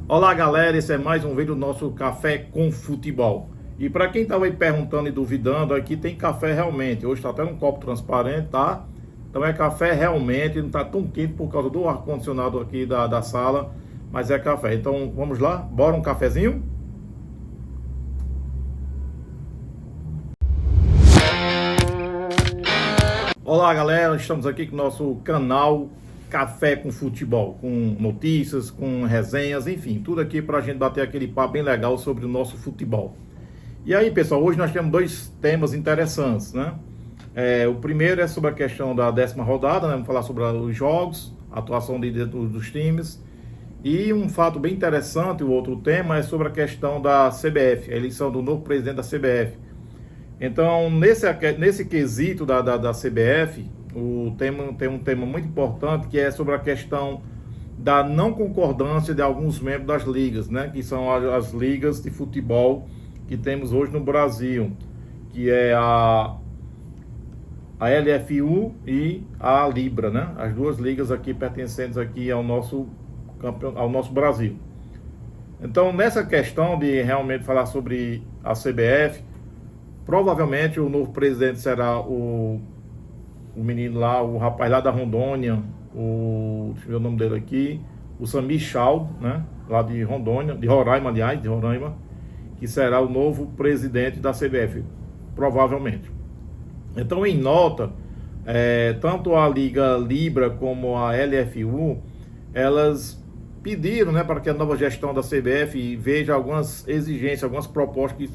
Olá galera, esse é mais um vídeo do nosso Café com Futebol. E para quem estava aí perguntando e duvidando, aqui tem café realmente. Hoje está até num copo transparente, tá? Então é café realmente, não está tão quente por causa do ar-condicionado aqui da sala, mas é café. Então vamos lá, bora um cafezinho? Olá galera, estamos aqui com o nosso canal Café com Futebol, com notícias, com resenhas, enfim, tudo aqui para a gente bater aquele papo bem legal sobre o nosso futebol. E aí pessoal, hoje nós temos dois temas interessantes, né? O primeiro é sobre a questão da 10ª rodada, né? Vamos falar sobre os jogos, a atuação dos times. E um fato bem interessante, o outro tema é sobre a questão da CBF, a eleição do novo presidente da CBF. Então, nesse quesito da CBF, tem um tema muito importante que é sobre a questão da não concordância de alguns membros das ligas, né? Que são as ligas de futebol que temos hoje no Brasil, que é a LFU e a Libra, né? As duas ligas aqui pertencentes aqui ao nosso Brasil. Então, nessa questão de realmente falar sobre a CBF, provavelmente o novo presidente será o menino lá, o rapaz lá da Rondônia, deixa eu ver o nome dele aqui, o Samir Chau, né? Lá de Rondônia, de Roraima, aliás, de Roraima, que será o novo presidente da CBF, provavelmente. Então, em nota, tanto a Liga Libra como a LFU, elas pediram, né, para que a nova gestão da CBF veja algumas exigências, algumas propostas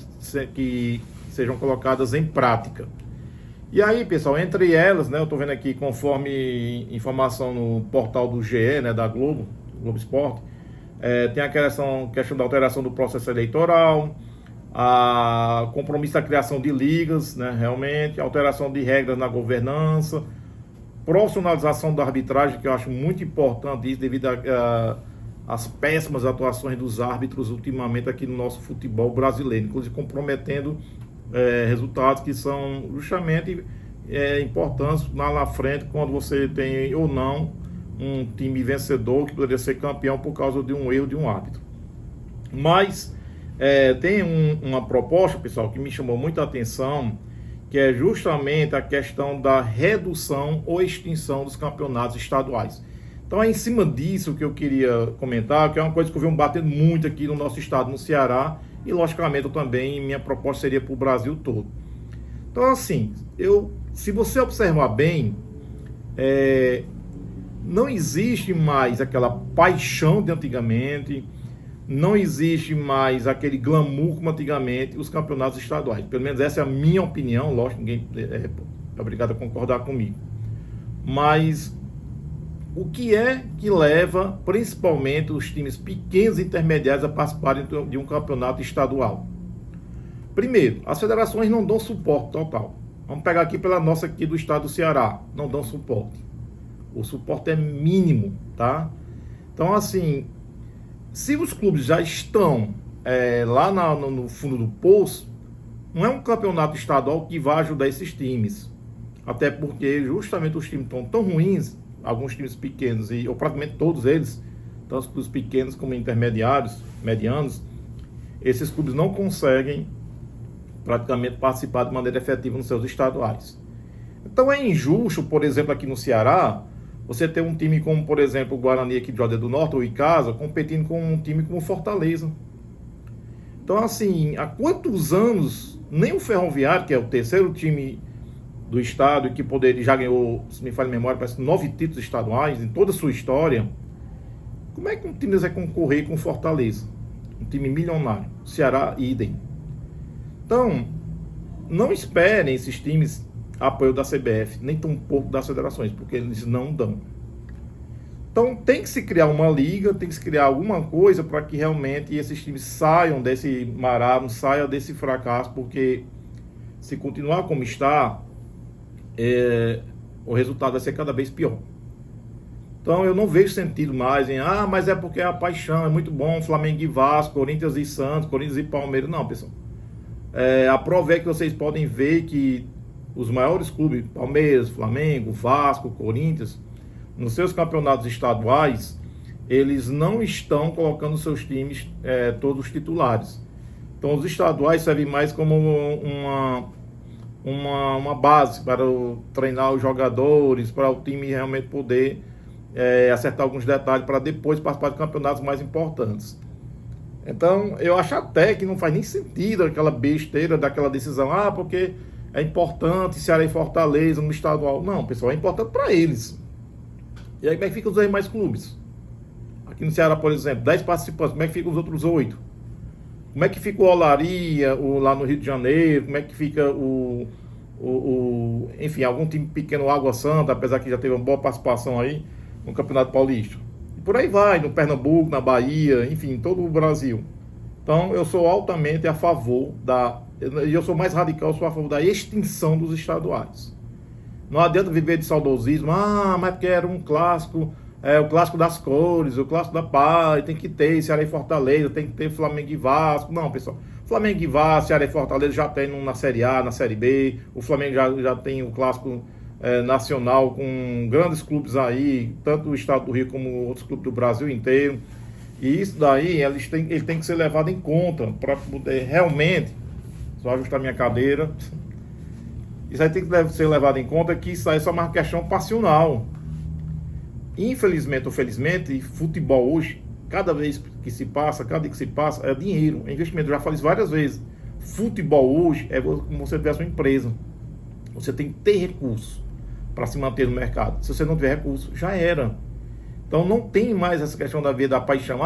que sejam colocadas em prática. E aí, pessoal, entre elas, né, eu estou vendo aqui, conforme informação no portal do GE, né, da Globo Esporte, tem a questão da alteração do processo eleitoral, a compromisso da criação de ligas, né, realmente, alteração de regras na governança, profissionalização da arbitragem, que eu acho muito importante isso, devido às péssimas atuações dos árbitros ultimamente aqui no nosso futebol brasileiro, inclusive comprometendo resultados que são justamente importantes lá na frente, quando você tem ou não um time vencedor que poderia ser campeão por causa de um erro de um árbitro. Mas tem uma proposta, pessoal, que me chamou muita atenção, que é justamente a questão da redução ou extinção dos campeonatos estaduais. Então é em cima disso que eu queria comentar, que é uma coisa que eu venho batendo muito aqui no nosso estado, no Ceará, e logicamente eu também, minha proposta seria para o Brasil todo. Então assim, se você observar bem, não existe mais aquela paixão de antigamente, não existe mais aquele glamour como antigamente os campeonatos estaduais. Pelo menos essa é a minha opinião, lógico, ninguém é obrigado a concordar comigo. Mas o que é que leva principalmente os times pequenos e intermediários a participarem de um campeonato estadual? Primeiro, as federações não dão suporte total. Vamos pegar aqui pela nossa aqui do estado do Ceará, não dão suporte. O suporte é mínimo, tá? Então assim, se os clubes já estão lá no fundo do poço, não é um campeonato estadual que vai ajudar esses times. Até porque justamente os times estão tão ruins, alguns times pequenos, ou praticamente todos eles, tanto os pequenos como intermediários, medianos, esses clubes não conseguem praticamente participar de maneira efetiva nos seus estaduais. Então é injusto, por exemplo, aqui no Ceará, você ter um time como, por exemplo, o Guarani aqui de Juazeiro do Norte, ou Icasa, competindo com um time como Fortaleza. Então, assim, há quantos anos nem o Ferroviário, que é o terceiro time do estado e que já ganhou, se me falha a memória, parece 9 títulos estaduais em toda a sua história, como é que um time vai concorrer com Fortaleza? Um time milionário. Ceará, idem. Então, não esperem esses times apoio da CBF, nem tão pouco das federações, porque eles não dão. Então tem que se criar uma liga, tem que se criar alguma coisa para que realmente esses times saiam desse marasmo, saiam desse fracasso, porque se continuar como está, o resultado vai ser cada vez pior. Então eu não vejo sentido mais em, mas é porque a paixão é muito bom, Flamengo e Vasco, Corinthians e Santos, Corinthians e Palmeiras. Não, pessoal. A prova é que vocês podem ver que os maiores clubes, Palmeiras, Flamengo, Vasco, Corinthians, nos seus campeonatos estaduais, eles não estão colocando seus times todos titulares. Então os estaduais servem mais como uma base para treinar os jogadores, para o time realmente poder acertar alguns detalhes para depois participar de campeonatos mais importantes. Então eu acho até que não faz nem sentido aquela besteira daquela decisão, porque é importante Ceará e Fortaleza no estadual. Não, pessoal, é importante para eles. E aí como é que ficam os demais clubes? Aqui no Ceará, por exemplo, 10 participantes, como é que ficam os outros 8? Como é que fica o Olaria, lá no Rio de Janeiro? Como é que fica enfim, algum time pequeno, Água Santa, apesar que já teve uma boa participação aí no Campeonato Paulista. E por aí vai, no Pernambuco, na Bahia, enfim, em todo o Brasil. Então, eu sou altamente a favor e eu sou mais radical, eu sou a favor da extinção dos estaduais. Não adianta viver de saudosismo, mas porque era um clássico, o clássico das cores, o clássico da paz, tem que ter Ceará e Fortaleza, tem que ter Flamengo e Vasco. Não, pessoal, Flamengo e Vasco, Ceará e Fortaleza já tem na Série A, na Série B, o Flamengo já tem o clássico nacional com grandes clubes aí, tanto o estado do Rio como outros clubes do Brasil inteiro. E isso daí, ele tem que ser levado em conta para poder realmente, só ajustar minha cadeira, isso aí tem que ser levado em conta que isso aí é só uma questão passional. Infelizmente ou felizmente, futebol hoje, cada dia que se passa, é dinheiro, é investimento. Eu já falei isso várias vezes. Futebol hoje é como você tivesse uma empresa. Você tem que ter recurso para se manter no mercado. Se você não tiver recurso, já era. Então não tem mais essa questão da vida, da paixão.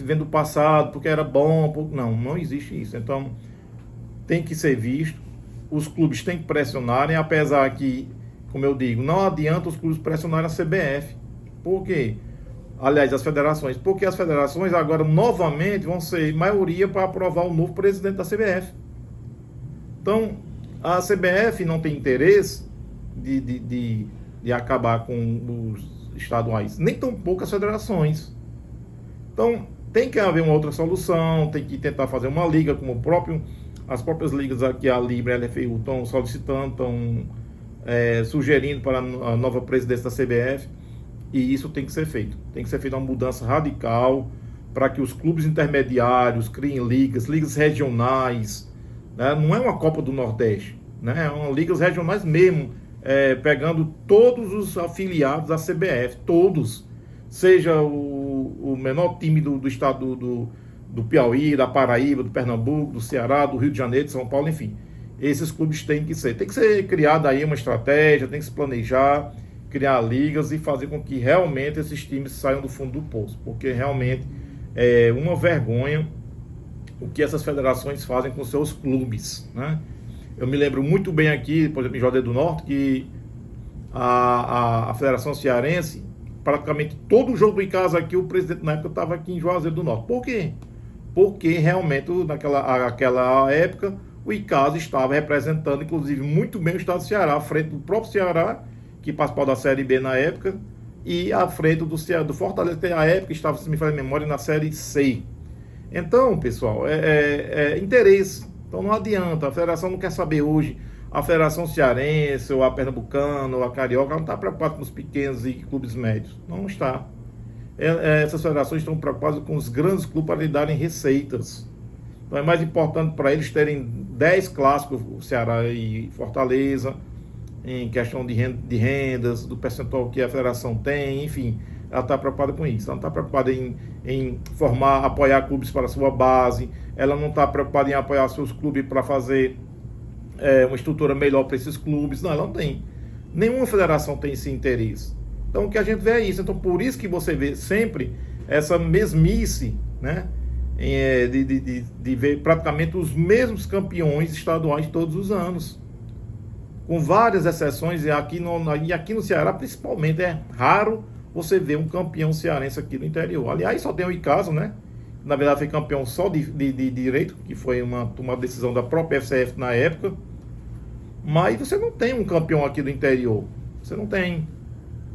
Vendo o passado, porque era bom. Não existe isso. Então tem que ser visto. Os clubes têm que pressionarem, apesar que, como eu digo, não adianta os clubes pressionarem a CBF. Por quê? Aliás, as federações. Porque as federações agora novamente vão ser maioria para aprovar o novo presidente da CBF. Então, a CBF não tem interesse de acabar com os estaduais, nem tão poucas federações. Então, tem que haver uma outra solução, tem que tentar fazer uma liga, como as próprias ligas aqui, a Libra e a LFU, estão solicitando, estão sugerindo para a nova presidência da CBF, e isso tem que ser feito. Tem que ser feita uma mudança radical para que os clubes intermediários criem ligas regionais, né? Não é uma Copa do Nordeste, né? É uma ligas regionais mesmo, pegando todos os afiliados da CBF, todos, seja o menor time do estado do Piauí, da Paraíba, do Pernambuco, do Ceará, do Rio de Janeiro, de São Paulo, enfim. Esses clubes têm que ser criada aí uma estratégia, tem que se planejar, criar ligas e fazer com que realmente esses times saiam do fundo do poço, porque realmente é uma vergonha o que essas federações fazem com seus clubes, né? Eu me lembro muito bem aqui, por exemplo, em Juazeiro do Norte, que a Federação Cearense, praticamente todo o jogo em casa aqui, o presidente na época estava aqui em Juazeiro do Norte. Por quê? Porque realmente naquela época o ICASA estava representando, inclusive, muito bem o estado do Ceará, à frente do próprio Ceará, que participou da Série B na época, e à frente do Fortaleza, que na época estava, se me faz a memória, na Série C. Então, pessoal, é interesse. Então não adianta, a federação não quer saber hoje, a Federação Cearense, ou a Pernambucana, ou a Carioca, não está preocupada com os pequenos e clubes médios. Não está. Essas federações estão preocupadas com os grandes clubes para lhe darem receitas. Então é mais importante para eles terem 10 clássicos, Ceará e Fortaleza, em questão de rendas, do percentual que a federação tem, enfim, ela está preocupada com isso. Ela não está preocupada em formar, apoiar clubes para a sua base, ela não está preocupada em apoiar seus clubes para fazer uma estrutura melhor para esses clubes. Não, ela não tem. Nenhuma federação tem esse interesse. Então o que a gente vê é isso. Então por isso que você vê sempre essa mesmice, né? De ver praticamente os mesmos campeões estaduais todos os anos, com várias exceções, e aqui no Ceará principalmente é raro você ver um campeão cearense aqui no interior. Aliás, só tem o ICASA, né? Na verdade foi campeão só de direito, que foi uma decisão da própria FCF na época, mas você não tem um campeão aqui do interior, você não tem.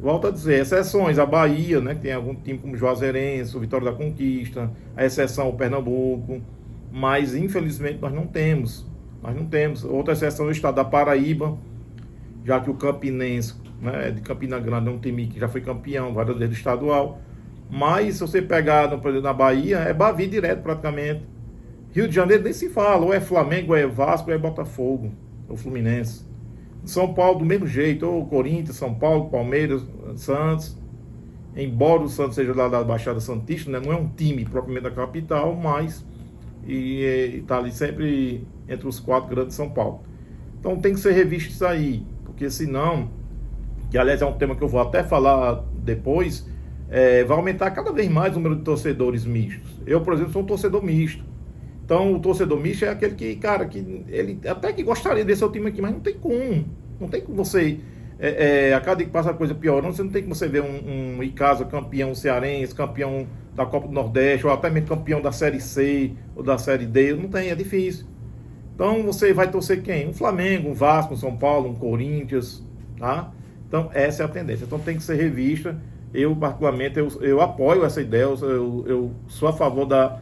Volto a dizer, exceções, a Bahia, né, que tem algum time como Juazeirense, o Vitória da Conquista, a exceção o Pernambuco, mas infelizmente nós não temos. Outra exceção é o estado da Paraíba, já que o Campinense, né, de Campina Grande, é um time que já foi campeão várias vezes do estadual, Mas se você pegar, por exemplo, na Bahia, é Bavi direto praticamente. Rio de Janeiro nem se fala, ou é Flamengo, ou é Vasco, ou é Botafogo, ou Fluminense. São Paulo do mesmo jeito, ou Corinthians, São Paulo, Palmeiras, Santos. Embora o Santos seja lá da Baixada Santista, né? Não é um time propriamente da capital, mas está ali sempre entre os 4 grandes de São Paulo. Então tem que ser revisto isso aí, porque senão, que aliás é um tema que eu vou até falar depois, vai aumentar cada vez mais o número de torcedores mistos. Eu, por exemplo, sou um torcedor misto. Então o torcedor misto é aquele que, cara, que ele até que gostaria desse seu time aqui, mas não tem como. Não tem como você, a cada dia que passa a coisa piorando, você não tem como você ver um Icasa campeão cearense, campeão da Copa do Nordeste, ou até mesmo campeão da Série C ou da Série D. Não tem, é difícil. Então você vai torcer quem? Um Flamengo, um Vasco, um São Paulo, um Corinthians, tá? Então essa é a tendência. Então tem que ser revista. Eu, particularmente, eu apoio essa ideia, eu sou a favor da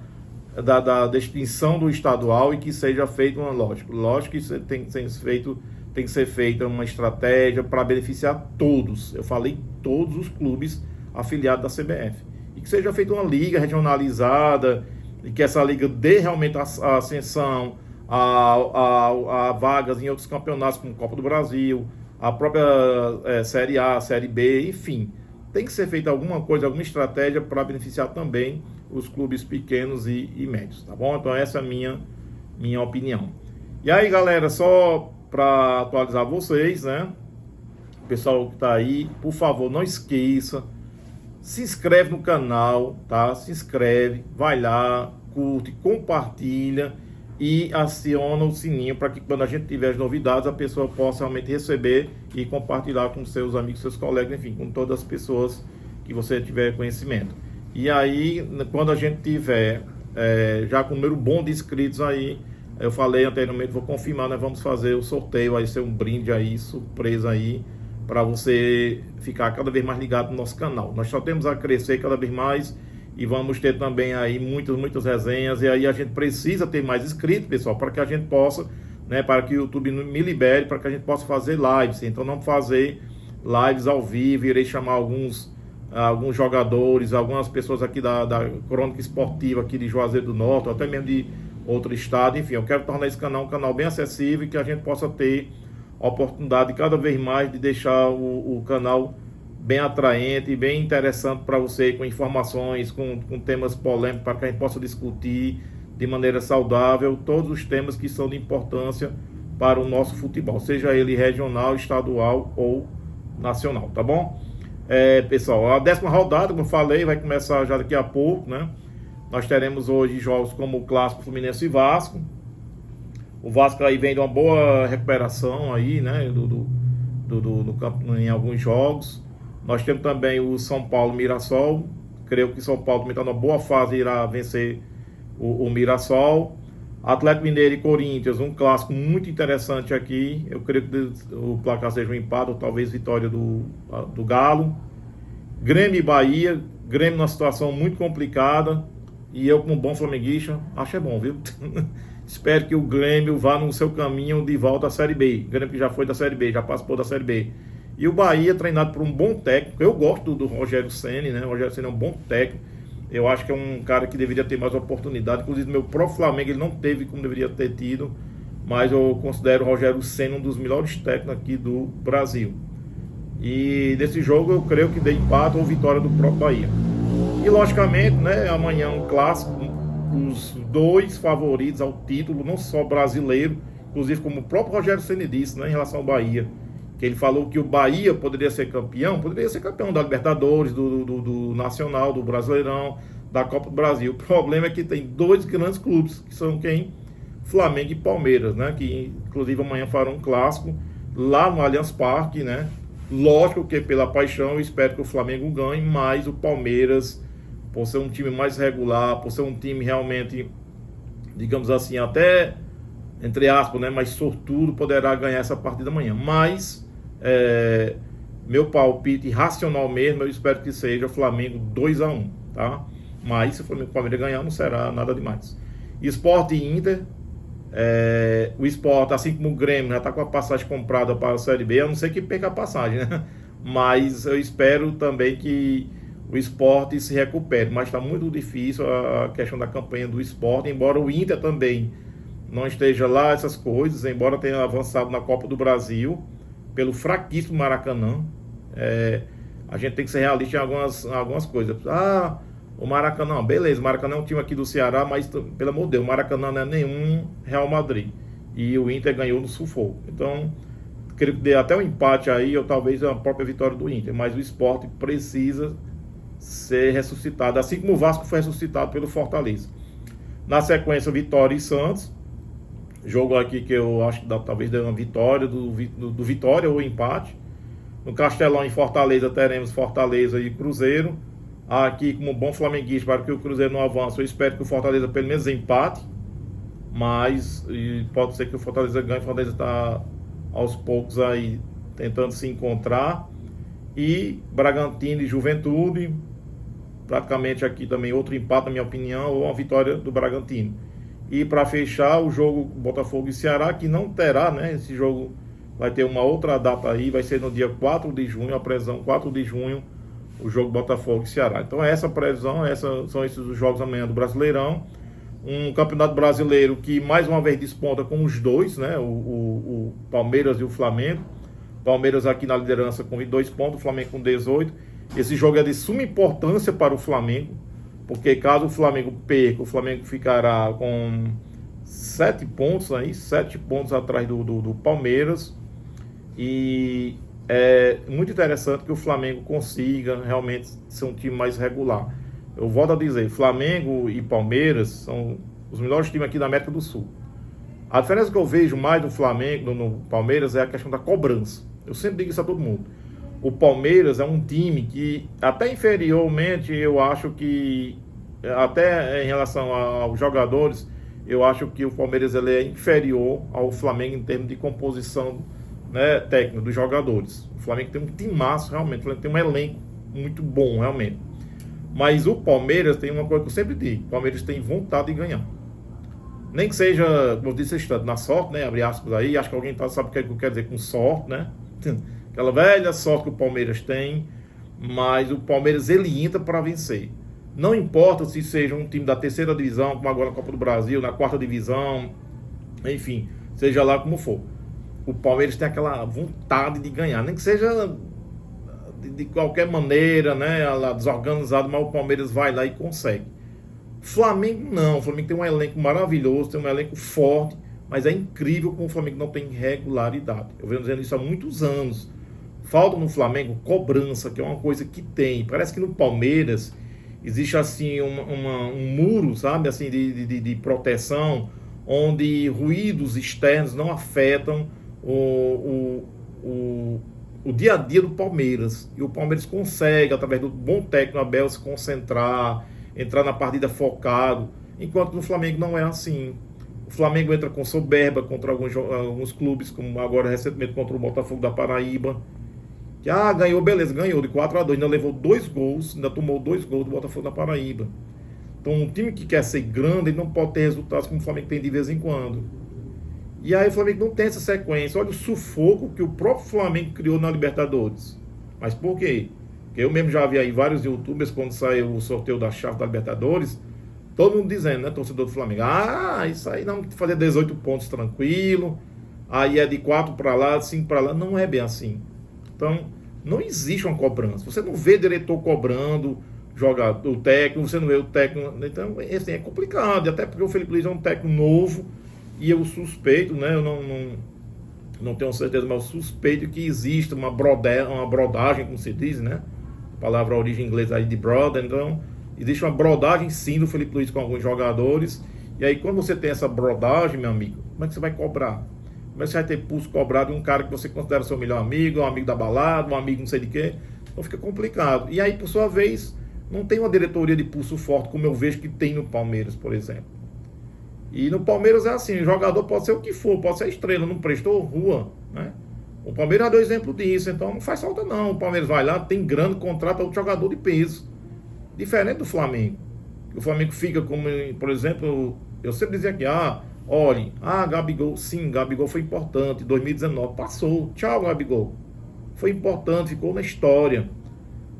extinção do estadual e que seja feito uma lógica. Lógico que isso tem que ser feita uma estratégia para beneficiar todos. Eu falei todos os clubes afiliados da CBF. E que seja feita uma liga regionalizada e que essa liga dê realmente a ascensão a vagas em outros campeonatos como Copa do Brasil, a própria Série A, Série B, enfim. Tem que ser feita alguma coisa, alguma estratégia para beneficiar também os clubes pequenos e médios, tá bom? Então essa é a minha opinião. E aí, galera, só para atualizar vocês, né? O pessoal que está aí, por favor, não esqueça, se inscreve no canal, tá? Se inscreve, vai lá, curte, compartilha e aciona o sininho para que quando a gente tiver as novidades, a pessoa possa realmente receber e compartilhar com seus amigos, seus colegas, enfim, com todas as pessoas que você tiver conhecimento. E aí, quando a gente tiver já com um número bom de inscritos aí, eu falei anteriormente, vou confirmar, nós vamos fazer o sorteio, vai ser um brinde aí, surpresa aí, para você ficar cada vez mais ligado no nosso canal. Nós só temos a crescer cada vez mais e vamos ter também aí muitas resenhas, e aí a gente precisa ter mais inscritos, pessoal, para que a gente possa, né, para que o YouTube me libere, para que a gente possa fazer lives. Então não fazer lives ao vivo, irei chamar alguns jogadores, algumas pessoas aqui da Crônica Esportiva aqui de Juazeiro do Norte, ou até mesmo de outro estado, enfim, eu quero tornar esse canal um canal bem acessível e que a gente possa ter a oportunidade cada vez mais de deixar o canal bem atraente e bem interessante para você, com informações, com temas polêmicos, para que a gente possa discutir de maneira saudável todos os temas que são de importância para o nosso futebol, seja ele regional, estadual ou nacional, tá bom? Pessoal, a 10ª rodada, como eu falei, vai começar já daqui a pouco, né? Nós teremos hoje jogos como o Clássico Fluminense e Vasco. O Vasco aí vem de uma boa recuperação aí, né? Do campo em alguns jogos. Nós temos também o São Paulo Mirassol. Creio que São Paulo também está numa boa fase e irá vencer o Mirassol. Atlético Mineiro e Corinthians, um clássico muito interessante aqui. Eu creio que o placar seja um empate ou talvez vitória do Galo. Grêmio e Bahia. Grêmio numa situação muito complicada. E eu, como bom flamenguista, acho bom, viu? Espero que o Grêmio vá no seu caminho de volta à Série B. O Grêmio que já foi da Série B, já participou da Série B. E o Bahia, treinado por um bom técnico. Eu gosto do Rogério Ceni, né? O Rogério Ceni é um bom técnico. Eu acho que é um cara que deveria ter mais oportunidade. Inclusive, meu próprio Flamengo, ele não teve como deveria ter tido. Mas eu considero o Rogério Ceni um dos melhores técnicos aqui do Brasil. E nesse jogo, eu creio que dê empate ou vitória do próprio Bahia. E logicamente, né, amanhã um clássico, os dois favoritos ao título, não só brasileiro, inclusive como o próprio Rogério Ceni disse, né, em relação ao Bahia, que ele falou que o Bahia poderia ser campeão da Libertadores, do Nacional, do Brasileirão, da Copa do Brasil. O problema é que tem dois grandes clubes, que são quem? Flamengo e Palmeiras, né, que inclusive amanhã farão um clássico lá no Allianz Parque, né. Lógico que pela paixão eu espero que o Flamengo ganhe, mas o Palmeiras, por ser um time mais regular, por ser um time realmente, digamos assim, até, entre aspas, né, mais sortudo, poderá ganhar essa partida amanhã. Mas, meu palpite racional mesmo, eu espero que seja Flamengo 2-1, tá? Mas se o Flamengo e o Palmeiras ganhar, não será nada demais. Sport e Inter, o Sport, assim como o Grêmio, já está com a passagem comprada para a Série B, a não ser que perca a passagem, né? Mas eu espero também que o Sport se recupere, mas está muito difícil a questão da campanha do Sport, embora o Inter também não esteja lá, essas coisas, embora tenha avançado na Copa do Brasil, pelo fraquíssimo Maracanã. A gente tem que ser realista em algumas coisas. O Maracanã, beleza, o Maracanã é um time aqui do Ceará, mas, pelo amor de Deus, o Maracanã não é nenhum Real Madrid. E o Inter ganhou no sufoco. Então, creio que dê até um empate aí, ou talvez a própria vitória do Inter. Mas o Sport precisa ser ressuscitado, assim como o Vasco foi ressuscitado pelo Fortaleza. Na sequência, Vitória e Santos. Jogo aqui que eu acho que talvez dê uma vitória do Vitória ou empate. No Castelão, em Fortaleza, teremos Fortaleza e Cruzeiro. Aqui, como bom flamenguista, para que o Cruzeiro não avance, eu espero que o Fortaleza pelo menos empate. Mas pode ser que o Fortaleza ganhe. O Fortaleza está aos poucos aí tentando se encontrar. E Bragantino e Juventude. Praticamente aqui também outro empate, na minha opinião, ou uma vitória do Bragantino. E para fechar, o jogo Botafogo e Ceará, que não terá, né? Esse jogo vai ter uma outra data aí, vai ser no dia 4 de junho, a previsão 4 de junho, o jogo Botafogo e Ceará. Então essa previsão, são esses os jogos amanhã do Brasileirão. Um campeonato brasileiro que mais uma vez desponta com os dois, né? O Palmeiras e o Flamengo. Palmeiras aqui na liderança com 22 pontos, o Flamengo com 18. Esse jogo é de suma importância para o Flamengo, porque caso o Flamengo perca, o Flamengo ficará com 7 pontos aí, 7 pontos atrás do Palmeiras. E é muito interessante que o Flamengo consiga realmente ser um time mais regular. Eu volto a dizer, Flamengo e Palmeiras são os melhores times aqui da América do Sul. A diferença que eu vejo mais no Flamengo, no Palmeiras, é a questão da cobrança. Eu sempre digo isso a todo mundo. O Palmeiras é um time que, até inferiormente, eu acho que, até em relação aos jogadores, eu acho que o Palmeiras ele é inferior ao Flamengo em termos de composição, né, técnica dos jogadores. O Flamengo tem um timaço, realmente. O Flamengo tem um elenco muito bom, realmente. Mas o Palmeiras tem uma coisa que eu sempre digo: o Palmeiras tem vontade de ganhar. Nem que seja, como eu disse, na sorte, né? Abre aspas aí, acho que alguém sabe o que eu quero dizer com sorte, né? Aquela velha sorte que o Palmeiras tem, mas o Palmeiras ele entra para vencer. Não importa se seja um time da terceira divisão, como agora na Copa do Brasil, na quarta divisão, enfim, seja lá como for. O Palmeiras tem aquela vontade de ganhar, nem que seja de qualquer maneira, né? Lá, desorganizado, mas o Palmeiras vai lá e consegue. Flamengo não, o Flamengo tem um elenco maravilhoso, tem um elenco forte, mas é incrível como o Flamengo não tem regularidade. Eu venho dizendo isso há muitos anos. Falta no Flamengo cobrança, que é uma coisa que tem. Parece que no Palmeiras existe assim um muro, sabe, assim de proteção, onde ruídos externos não afetam o dia a dia do Palmeiras. E o Palmeiras consegue, através do bom técnico Abel, se concentrar, entrar na partida focado, enquanto no Flamengo não é assim. O Flamengo entra com soberba contra alguns clubes, como agora recentemente contra o Botafogo da Paraíba, que ganhou, beleza, ganhou de 4-2, ainda levou 2 gols, ainda tomou 2 gols do Botafogo da Paraíba. Então um time que quer ser grande, ele não pode ter resultados como o Flamengo tem de vez em quando. E aí o Flamengo não tem essa sequência. Olha o sufoco que o próprio Flamengo criou na Libertadores. Mas por quê? Porque eu mesmo já vi aí vários youtubers, quando saiu o sorteio da chave da Libertadores, todo mundo dizendo, né, torcedor do Flamengo, isso aí não fazer 18 pontos tranquilo, aí é de 4 para lá, 5 para lá. Não é bem assim. Então, não existe uma cobrança. Você não vê diretor cobrando jogador, o técnico, você não vê o técnico. Então, assim, é complicado. Até porque o Felipe Luiz é um técnico novo, e eu suspeito, né, eu não tenho certeza, mas eu suspeito que existe uma brodagem, como se diz, né? A palavra a origem inglesa aí de brother. Então, existe uma brodagem sim do Felipe Luiz com alguns jogadores. E aí, quando você tem essa brodagem, meu amigo, como é que você vai cobrar? Como é que você vai ter pulso cobrado de um cara que você considera seu melhor amigo, um amigo da balada, um amigo não sei de quê? Então fica complicado. E aí, por sua vez, não tem uma diretoria de pulso forte, como eu vejo que tem no Palmeiras, por exemplo. E no Palmeiras é assim, o jogador pode ser o que for, pode ser estrela, não prestou, rua, né? O Palmeiras deu exemplo disso, então não faz falta não. O Palmeiras vai lá, tem grande, contrata outro jogador de peso. Diferente do Flamengo. O Flamengo fica como, por exemplo, eu sempre dizia aqui, olhe, Gabigol, sim, Gabigol foi importante, 2019, passou, tchau Gabigol. Foi importante, ficou na história.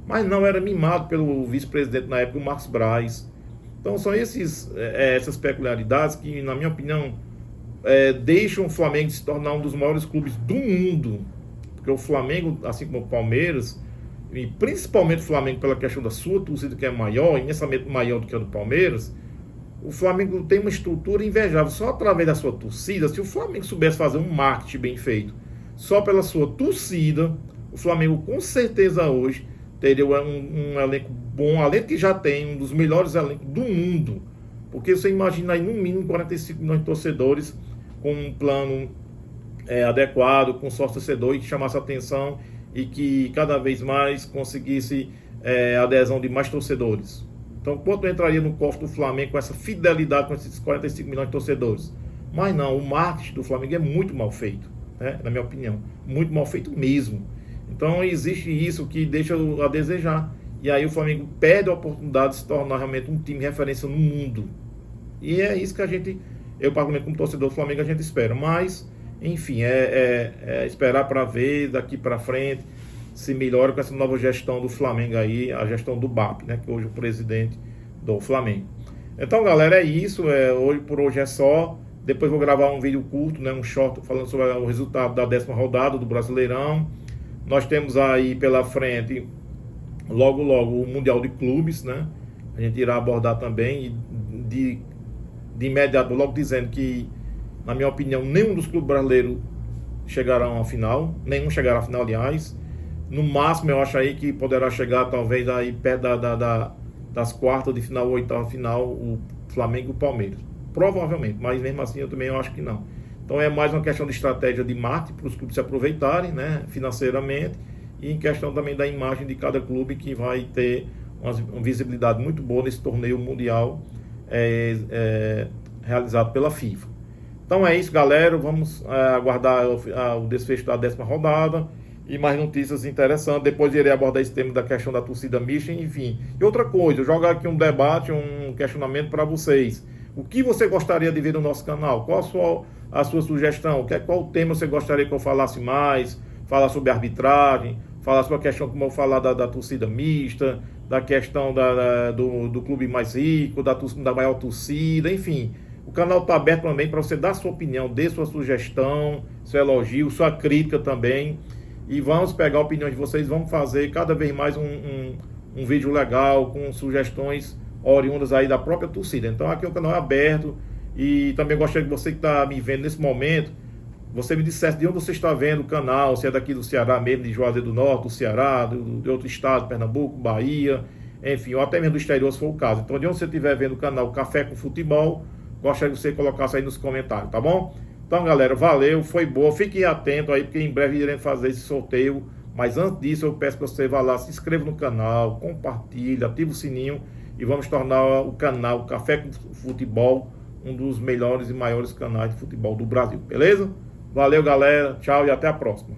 mas não era mimado pelo vice-presidente na época, o Marcos Braz. Então são essas peculiaridades que, na minha opinião, deixam o Flamengo se tornar um dos maiores clubes do mundo. Porque o Flamengo, assim como o Palmeiras, e principalmente o Flamengo pela questão da sua torcida, que é maior, imensamente maior do que a do Palmeiras, o Flamengo tem uma estrutura invejável. Só através da sua torcida, se o Flamengo soubesse fazer um marketing bem feito, só pela sua torcida, o Flamengo com certeza hoje teria um elenco bom, além que já tem um dos melhores elencos do mundo. Porque você imagina aí no mínimo 45 milhões de torcedores com um plano adequado, com sócio torcedor e que chamasse atenção e que cada vez mais conseguisse adesão de mais torcedores. Então, quanto entraria no cofre do Flamengo com essa fidelidade com esses 45 milhões de torcedores? Mas não, o marketing do Flamengo é muito mal feito, né? Na minha opinião, muito mal feito mesmo. Então, existe isso que deixa a desejar. E aí o Flamengo perde a oportunidade de se tornar realmente um time referência no mundo. E é isso que eu particularmente como torcedor do Flamengo, a gente espera. Mas, enfim, esperar para ver daqui para frente se melhora com essa nova gestão do Flamengo aí, a gestão do BAP, né, que hoje é o presidente do Flamengo. Então, galera, é isso. Por hoje é só. Depois vou gravar um vídeo curto, né, um short, falando sobre o resultado da 10ª rodada do Brasileirão. Nós temos aí pela frente, logo, o Mundial de Clubes, né? A gente irá abordar também de imediato, logo dizendo que, na minha opinião, nenhum dos clubes brasileiros chegarão à final. Nenhum chegará à final, aliás. No máximo, eu acho aí que poderá chegar, talvez, aí perto das quartas de final, oitava final, o Flamengo e o Palmeiras. Provavelmente, mas mesmo assim eu também acho que não. Então é mais uma questão de estratégia de marketing para os clubes se aproveitarem, né, financeiramente, e em questão também da imagem de cada clube que vai ter uma visibilidade muito boa nesse torneio mundial realizado pela FIFA. Então é isso, galera. Vamos aguardar o desfecho da 10ª rodada e mais notícias interessantes. Depois irei abordar esse tema da questão da torcida mista, enfim. E outra coisa, jogar aqui um debate, um questionamento para vocês. O que você gostaria de ver no nosso canal? Qual a sua sugestão? Qual tema você gostaria que eu falasse mais? Falar sobre arbitragem, falar sobre a questão, como eu falar da torcida mista, da questão do clube mais rico, da maior torcida, enfim. O canal está aberto também para você dar sua opinião, dê sua sugestão, seu elogio, sua crítica também. E vamos pegar a opinião de vocês, vamos fazer cada vez mais um vídeo legal, com sugestões oriundas aí da própria torcida. Então aqui o canal é aberto e também gostaria que você que está me vendo nesse momento, você me dissesse de onde você está vendo o canal, se é daqui do Ceará mesmo, de Juazeiro do Norte, do Ceará, de outro estado, Pernambuco, Bahia, enfim, ou até mesmo do exterior, se for o caso. Então de onde você estiver vendo o canal Café com Futebol, gostaria que você colocasse aí nos comentários, tá bom? Então, galera, valeu, foi boa. Fiquem atentos aí, porque em breve iremos fazer esse sorteio. Mas antes disso, eu peço que você vá lá, se inscreva no canal, compartilhe, ative o sininho e vamos tornar o canal Café com Futebol um dos melhores e maiores canais de futebol do Brasil, beleza? Valeu, galera, tchau e até a próxima.